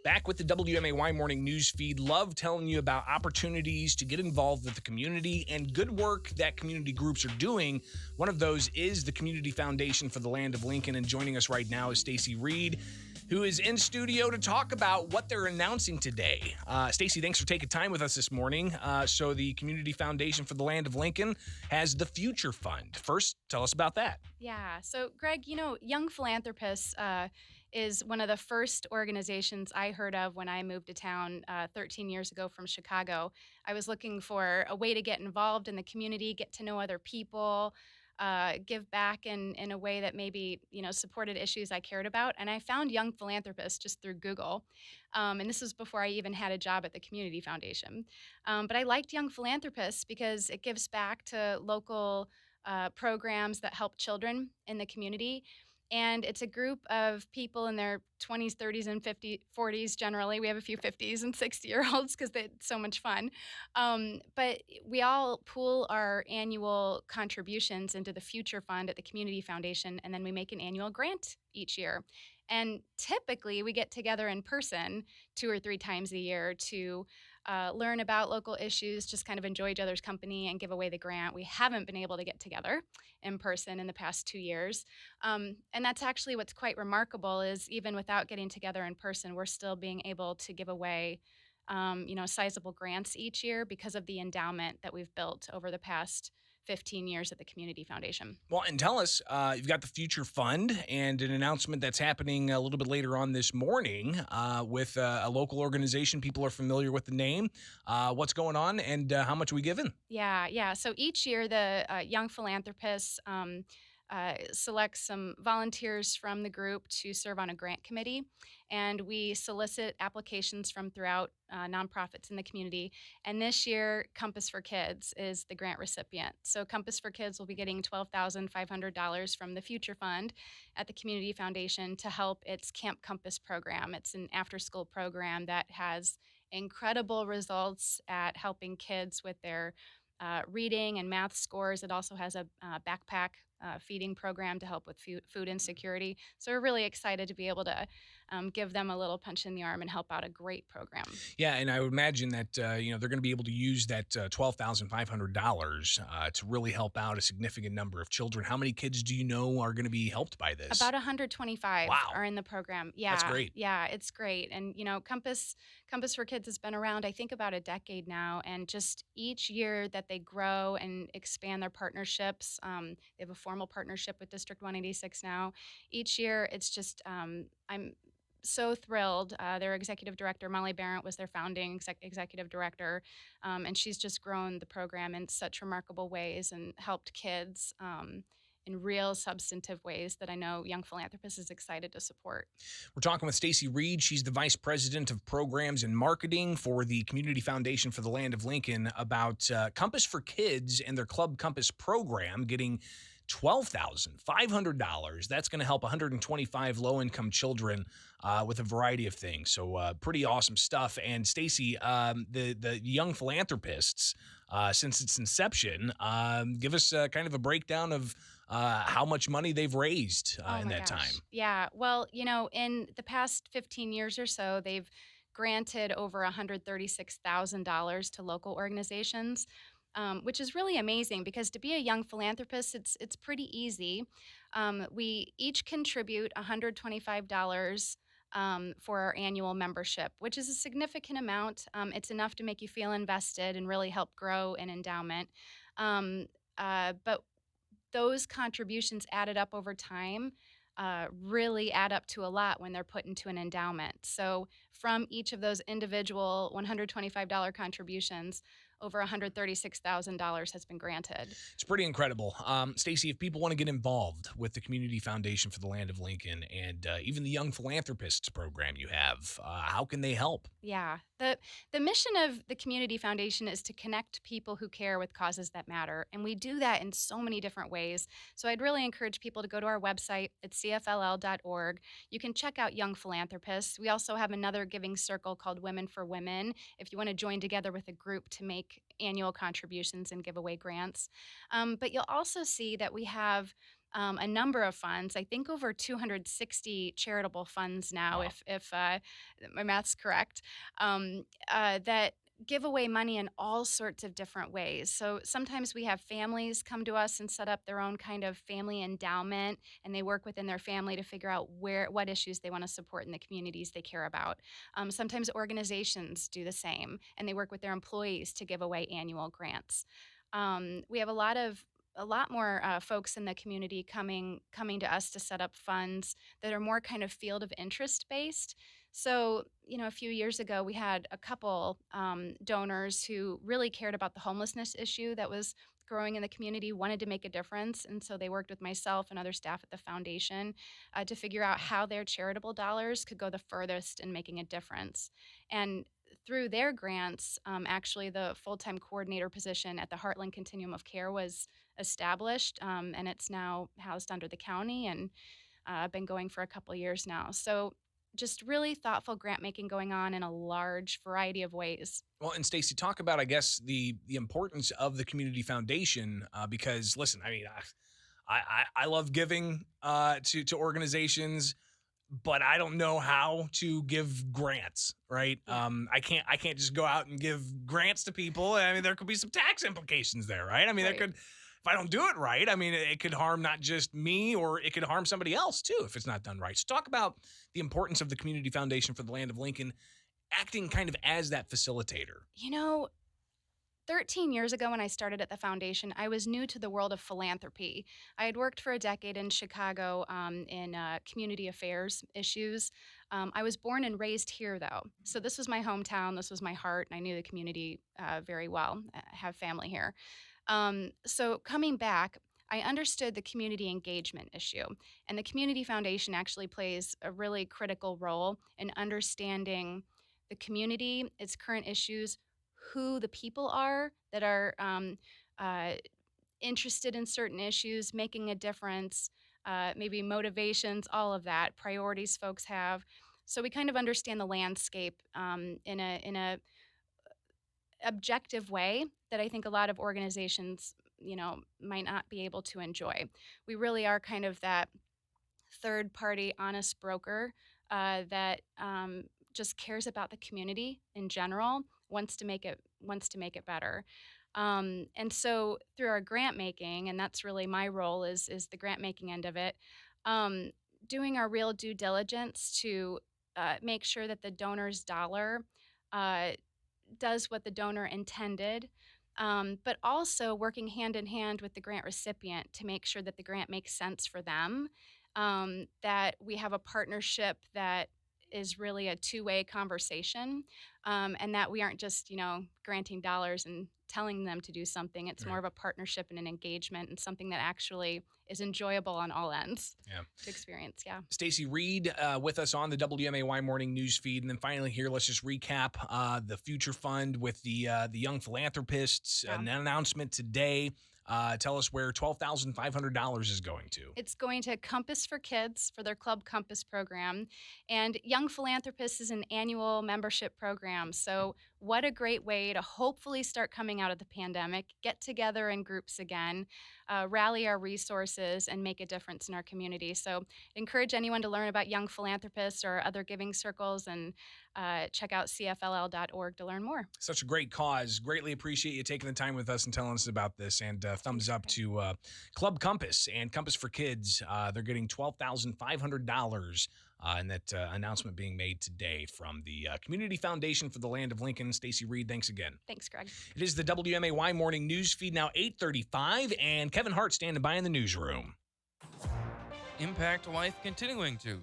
Back with the WMAY morning news feed. Love telling you about opportunities to get involved with the community and good work that community groups are doing. One of those is the Community Foundation for the Land of Lincoln. And joining us right now is Stacy Reed, who is in studio to talk about what they're announcing today. Stacy, thanks for taking time with us this morning. So the Community Foundation for the Land of Lincoln has the Future Fund. First, tell us about that. Yeah. So, Greg, Young Philanthropists is one of the first organizations I heard of when I moved to town 13 years ago from Chicago. I was looking for a way to get involved in the community, get to know other people, give back in a way that maybe, supported issues I cared about. And I found Young Philanthropists just through Google. And this was before I even had a job at the Community Foundation. But I liked Young Philanthropists because it gives back to local programs that help children in the community. And it's a group of people in their 20s, 30s, and 40s generally. We have a few 50s and 60-year-olds because it's so much fun. But we all pool our annual contributions into the Future Fund at the Community Foundation, and then we make an annual grant each year. And typically, we get together in person 2 or 3 times a year to learn about local issues, just kind of enjoy each other's company and give away the grant. We haven't been able to get together in person in the past 2 years. And that's actually what's quite remarkable is even without getting together in person, we're still being able to give away sizable grants each year because of the endowment that we've built over the past 15 years at the Community Foundation. Well, and tell us, you've got the Future Fund and an announcement that's happening a little bit later on this morning with a local organization. People are familiar with the name. What's going on and how much are we given? Yeah. So each year, the Young Philanthropists select some volunteers from the group to serve on a grant committee, and we solicit applications from throughout nonprofits in the community. And this year, Compass for Kids is the grant recipient. So Compass for Kids will be getting $12,500 from the Future Fund at the Community Foundation to help its Camp Compass program. It's an after-school program that has incredible results at helping kids with their reading and math scores. It also has a backpack feeding program to help with food insecurity. So we're really excited to be able to give them a little punch in the arm and help out a great program. Yeah, and I would imagine that they're going to be able to use that $12,500 to really help out a significant number of children. How many kids do you know are going to be helped by this? About 125 Wow. are in the program. Yeah, That's great. Yeah, it's great. And Compass for Kids has been around, I think, about a decade now. And just each year that they grow and expand their partnerships, they have a formal partnership with District 186 now. Each year, it's just I'm so thrilled. Their executive director, Molly Barrett, was their founding executive director, and she's just grown the program in such remarkable ways and helped kids in real substantive ways that I know Young Philanthropists is excited to support. We're talking with Stacy Reed. She's the Vice President of Programs and Marketing for the Community Foundation for the Land of Lincoln about Compass for Kids and their Club Compass program getting $12,500. That's going to help 125 low-income children with a variety of things. So pretty awesome stuff. And Stacy, the Young Philanthropists, since its inception, give us kind of a breakdown of how much money they've raised in that time. Yeah. Well, in the past 15 years or so, they've granted over $136,000 to local organizations. Which is really amazing because to be a young philanthropist, it's pretty easy. We each contribute $125 for our annual membership, which is a significant amount. It's enough to make you feel invested and really help grow an endowment. But those contributions added up over time really add up to a lot when they're put into an endowment. So from each of those individual $125 contributions, over $136,000 has been granted. It's pretty incredible. Stacy, if people want to get involved with the Community Foundation for the Land of Lincoln and even the Young Philanthropists program you have, how can they help? Yeah. The mission of the Community Foundation is to connect people who care with causes that matter. And we do that in so many different ways. So I'd really encourage people to go to our website at cfll.org. You can check out Young Philanthropists. We also have another giving circle called Women for Women if you want to join together with a group to make annual contributions and give away grants. But you'll also see that we have a number of funds. I think over 260 charitable funds now, Wow. if my math's correct, that give away money in all sorts of different ways. So sometimes we have families come to us and set up their own kind of family endowment, and they work within their family to figure out what issues they want to support in the communities they care about. Sometimes organizations do the same, and they work with their employees to give away annual grants. We have a lot more folks in the community coming to us to set up funds that are more kind of field of interest based. So, a few years ago, we had a couple donors who really cared about the homelessness issue that was growing in the community, wanted to make a difference. And so they worked with myself and other staff at the foundation to figure out how their charitable dollars could go the furthest in making a difference. And through their grants, actually, the full time coordinator position at the Heartland Continuum of Care was established, and it's now housed under the county and been going for a couple years now. So, just really thoughtful grant making going on in a large variety of ways. Well, and Stacy, talk about, I guess, the importance of the community foundation, because listen, I mean, I love giving to organizations, but I don't know how to give grants, right? Yeah, I can't just go out and give grants to people. I mean, there could be some tax implications there, right? I mean, there right. could, if I don't do it right, I mean, it could harm not just me, or it could harm somebody else too if it's not done right. So talk about the importance of the Community Foundation for the Land of Lincoln acting kind of as that facilitator. You know, 13 years ago, when I started at the foundation, I was new to the world of philanthropy. I had worked for a decade in Chicago in community affairs issues. I was born and raised here, though. So this was my hometown, this was my heart, and I knew the community very well. I have family here. So coming back, I understood the community engagement issue. And the Community Foundation actually plays a really critical role in understanding the community, its current issues, who the people are that are uh, interested in certain issues, making a difference, maybe motivations, all of that, priorities folks have. So we kind of understand the landscape in a objective way that I think a lot of organizations, might not be able to enjoy. We really are kind of that third party honest broker that just cares about the community in general, wants to make it better. And so through our grant making, and that's really my role is the grant making end of it, um, doing our real due diligence to make sure that the donor's dollar uh, does what the donor intended, but also working hand in hand with the grant recipient to make sure that the grant makes sense for them, that we have a partnership that is really a two-way conversation, and that we aren't just, granting dollars and telling them to do something. It's more Right. of a partnership and an engagement and something that actually is enjoyable on all ends Yeah. to experience. Yeah. Stacy Reed with us on the WMAY morning news feed. And then finally here, let's just recap the Future Fund with the Young Philanthropists. Yeah. An announcement today. Tell us where $12,500 is going to. It's going to Compass for Kids for their Club Compass program. And Young Philanthropists is an annual membership program. So, what a great way to hopefully start coming out of the pandemic, get together in groups again, rally our resources, and make a difference in our community. So, encourage anyone to learn about Young Philanthropists or other giving circles, and check out cfll.org to learn more. Such a great cause. Greatly appreciate you taking the time with us and telling us about this. And thumbs Thanks, up Greg. to Club Compass and Compass for Kids. They're getting $12,500. And that announcement being made today from the Community Foundation for the Land of Lincoln. Stacy Reed, thanks again. Thanks, Greg. It is the WMAY morning news feed now 8:35, and Kevin Hart standing by in the newsroom. Impact Life continuing to